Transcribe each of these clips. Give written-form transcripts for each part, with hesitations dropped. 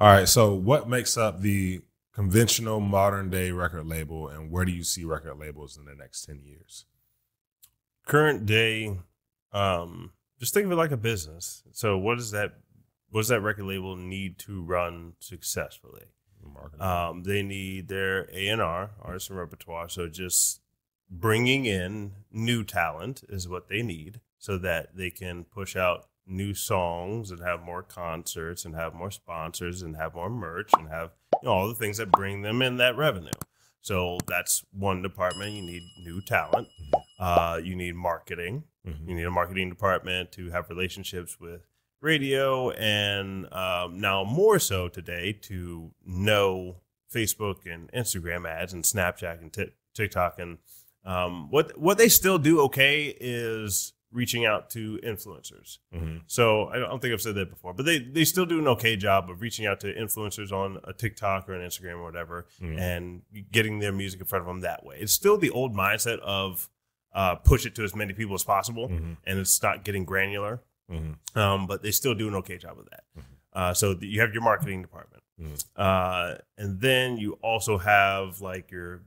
All right. So what makes up the conventional modern day record label, and where do you see record labels in the next 10 years? Current day, just think of it like a business. So what does that record label need to run successfully? They need their A&R, artist and repertoire. So just bringing in new talent is what they need so that they can push out new songs and have more concerts and have more sponsors and have more merch and have all the things that bring them in that revenue. So that's one department. You need new talent. You need marketing. You need a marketing department to have relationships with radio, and now more so today to know Facebook and Instagram ads and Snapchat and TikTok. And what they still do okay is reaching out to influencers. So I don't think I've said that before, but they still do an okay job of reaching out to influencers on a TikTok or an Instagram or whatever, and getting their music in front of them that way. It's still the old mindset of push it to as many people as possible, and it's not getting granular. But they still do an okay job of that. So you have your marketing department, and then you also have like your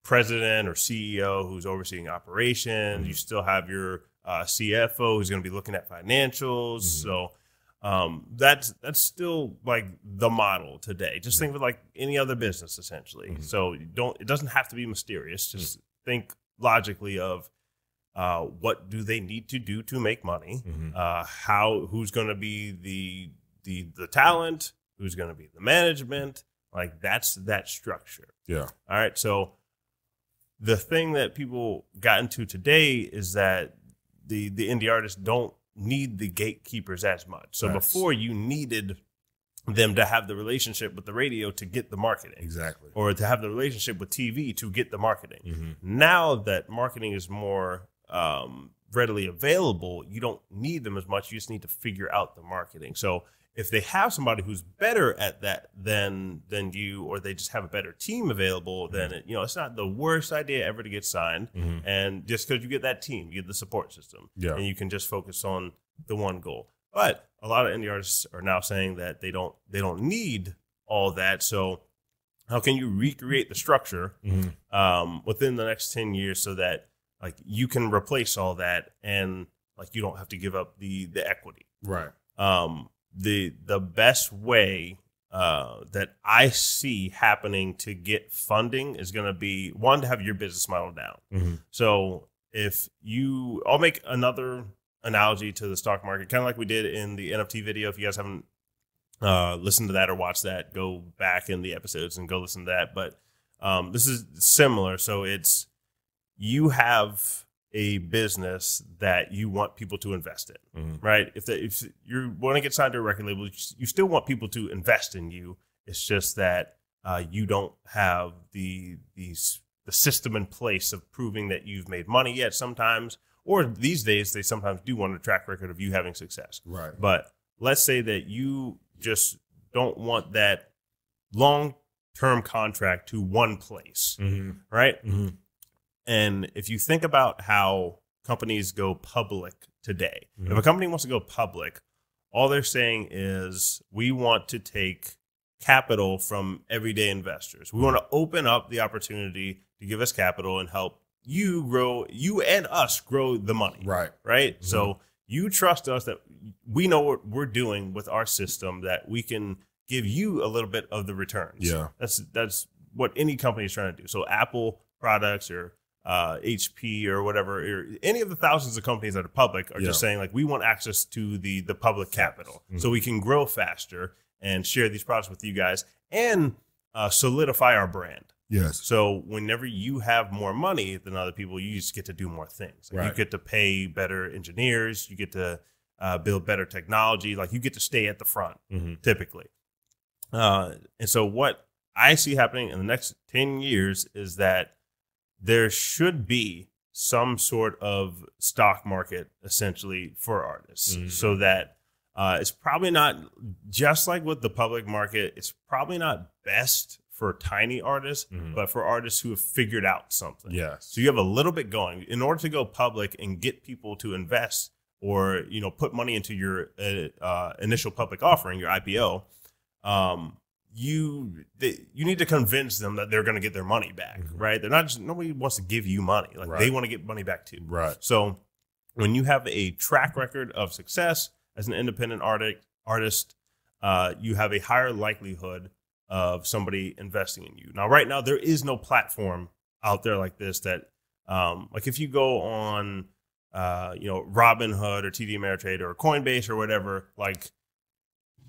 president or CEO who's overseeing operations. You still have your CFO who's going to be looking at financials. So that's still like the model today. Just think of it like any other business essentially. So it doesn't have to be mysterious. Just think logically of what do they need to do to make money? Who's going to be the talent? Who's going to be the management? Like that's that structure. Yeah. All right. So the thing that people got into today is that the indie artists don't need the gatekeepers as much. So before you needed them to have the relationship with the radio to get the marketing. Exactly. Or to have the relationship with TV to get the marketing. Now that marketing is more readily available, you don't need them as much. You just need to figure out the marketing. So if they have somebody who's better at that than you, or they just have a better team available, then it's not the worst idea ever to get signed. And just because you get that team, you get the support system, and you can just focus on the one goal. But a lot of indie artists are now saying that they don't need all that. So how can you recreate the structure within the next 10 years so that like you can replace all that and like you don't have to give up the equity? Right. The best way that I see happening to get funding is going to be one, to have your business model down. So I'll make another analogy to the stock market, kind of like we did in the NFT video. If you guys haven't listened to that or watched that, go back in the episodes and go listen to that. But this is similar. So you have a business that you want people to invest in, right? If you want to get signed to a record label, you still want people to invest in you. It's just that you don't have the system in place of proving that you've made money yet sometimes, or these days they sometimes do want a track record of you having success. Right. But let's say that you just don't want that long-term contract to one place, right? And if you think about how companies go public today, if a company wants to go public, all they're saying is we want to take capital from everyday investors. We want to open up the opportunity to give us capital and help you and us grow the money. Right. Right. So you trust us that we know what we're doing with our system, that we can give you a little bit of the returns. Yeah. That's what any company is trying to do. So Apple products or HP or whatever, or any of the thousands of companies that are public are just saying like, we want access to the public capital so we can grow faster and share these products with you guys and solidify our brand. Yes. So whenever you have more money than other people, you just get to do more things. Like you get to pay better engineers. You get to build better technology. Like you get to stay at the front typically. And so what I see happening in the next 10 years is that there should be some sort of stock market essentially for artists so that it's probably not just like with the public market. It's probably not best for tiny artists, but for artists who have figured out something. Yeah. So you have a little bit going. In order to go public and get people to invest or, put money into your initial public offering, your IPO, you need to convince them that they're going to get their money back, right? They're not just, nobody wants to give you money. Like they want to get money back too. Right. So when you have a track record of success as an independent artist, you have a higher likelihood of somebody investing in you. Now, right now, there is no platform out there like this that, like if you go on, Robinhood or TD Ameritrade or Coinbase or whatever, like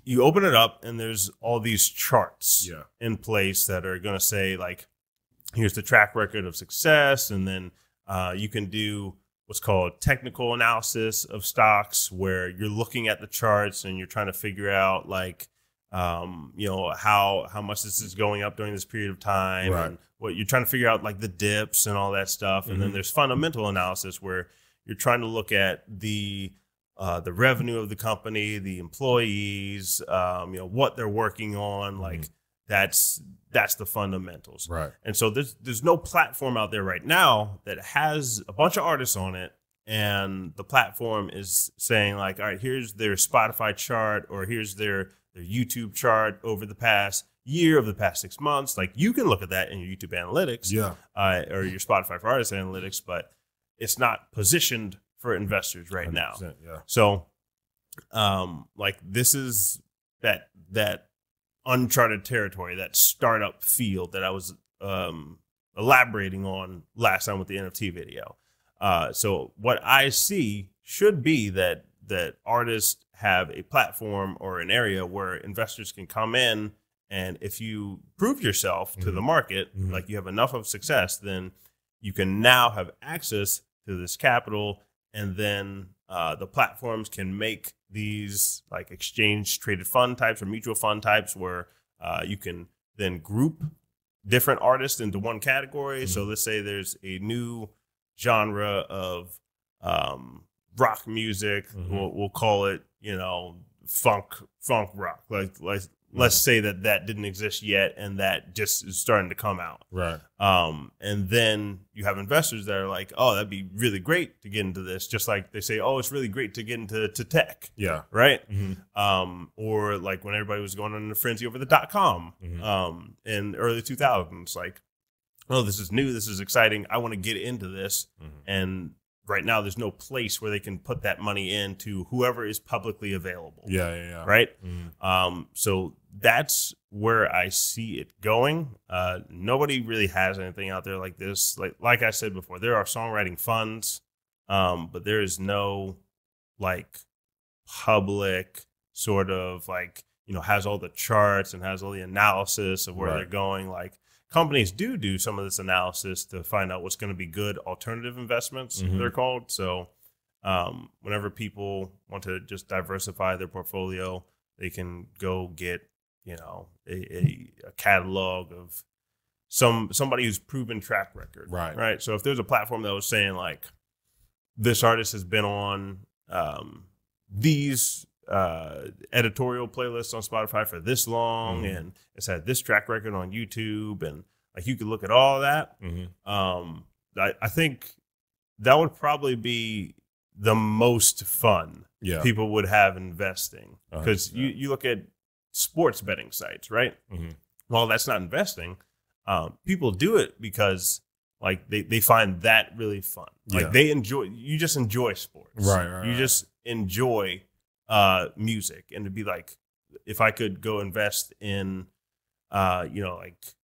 you open it up and there's all these charts in place that are going to say like, here's the track record of success. And then you can do what's called technical analysis of stocks, where you're looking at the charts and you're trying to figure out like, how much this is going up during this period of time, and what you're trying to figure out, like the dips and all that stuff. And then there's fundamental analysis, where you're trying to look at the revenue of the company, the employees, what they're working on. Like that's the fundamentals. Right. And so there's no platform out there right now that has a bunch of artists on it, and the platform is saying like, all right, here's their Spotify chart, or here's their YouTube chart over the past year, over the past 6 months. Like you can look at that in your YouTube analytics, or your Spotify for Artists analytics, but it's not positioned for investors right now. Yeah. So, like this is that uncharted territory, that startup field that I was elaborating on last time with the NFT video. So what I see should be that artists have a platform or an area where investors can come in, and if you prove yourself to the market, like you have enough of success, then you can now have access to this capital, and then the platforms can make these like exchange traded fund types or mutual fund types, where you can then group different artists into one category. So let's say there's a new genre of rock music. We'll call it, funk rock. Like let's say that didn't exist yet, and that just is starting to come out. Right. And then you have investors that are like, oh, that'd be really great to get into this. Just like they say, oh, it's really great to get into tech. Yeah. Right. Or like when everybody was going on a frenzy over the .com in early 2000s, like, oh, this is new, this is exciting, I want to get into this. And right now there's no place where they can put that money into whoever is publicly available. Yeah. Right. So that's where I see it going. Nobody really has anything out there like this. Like I said before, there are songwriting funds, but there is no like public sort of like, has all the charts and has all the analysis of where they're going. Like companies do some of this analysis to find out what's going to be good alternative investments, they're called. So whenever people want to just diversify their portfolio, they can go get, a catalog of somebody who's proven track record. Right. So if there's a platform that was saying like, this artist has been on these editorial playlists on Spotify for this long, and it's had this track record on YouTube, and like you could look at all that. I think that would probably be the most fun people would have investing, because you look at sports betting sites, right? Well, that's not investing. People do it because like they find that really fun. Like you just enjoy sports. Right. You just enjoy music. And to be like, if I could go invest in like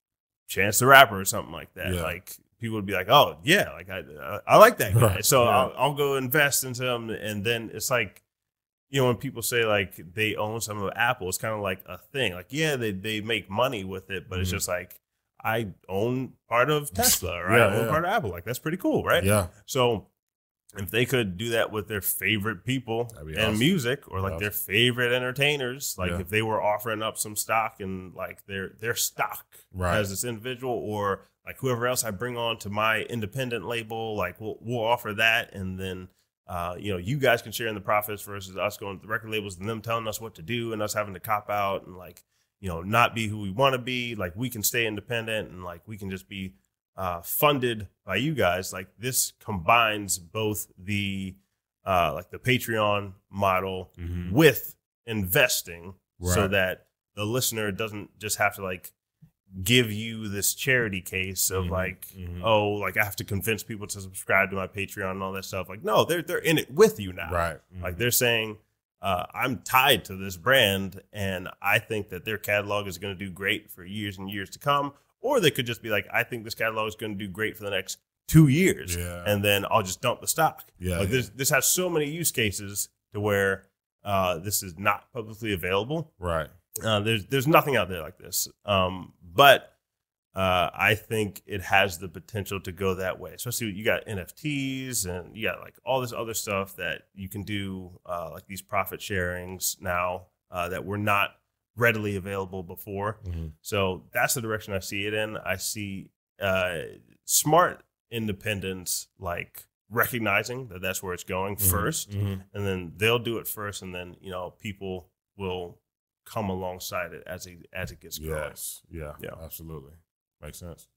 Chance the Rapper or something like that, like people would be like, oh yeah, like I like that guy. So I'll go invest into him. And then it's like, when people say like they own some of Apple, it's kind of like a thing. Like, they make money with it, but it's just like, I own part of Tesla, right? I own part of Apple. Like, that's pretty cool, right? Yeah. So if they could do that with their favorite people and music, or like their favorite entertainers, like if they were offering up some stock and like their stock as this individual, or like whoever else I bring on to my independent label, like we'll offer that, and then you guys can share in the profits versus us going to the record labels and them telling us what to do and us having to cop out and like, not be who we want to be. Like we can stay independent and like we can just be funded by you guys. Like this combines both the like the Patreon model with investing, so that the listener doesn't just have to like give you this charity case of like, oh, like I have to convince people to subscribe to my Patreon and all that stuff. Like, no, they're in it with you now. Right. Like they're saying, I'm tied to this brand and I think that their catalog is going to do great for years and years to come. Or they could just be like, I think this catalog is going to do great for the next 2 years. Yeah. And then I'll just dump the stock. Yeah. Like this has so many use cases to where this is not publicly available. Right. There's nothing out there like this. But I think it has the potential to go that way. Especially you got NFTs and you got like all this other stuff that you can do, like these profit sharings now that were not readily available before. So that's the direction I see it in. I see smart independents like recognizing that that's where it's going first, and then they'll do it first, and then people will come alongside it as it gets going. Yes. Yeah. Absolutely. Makes sense.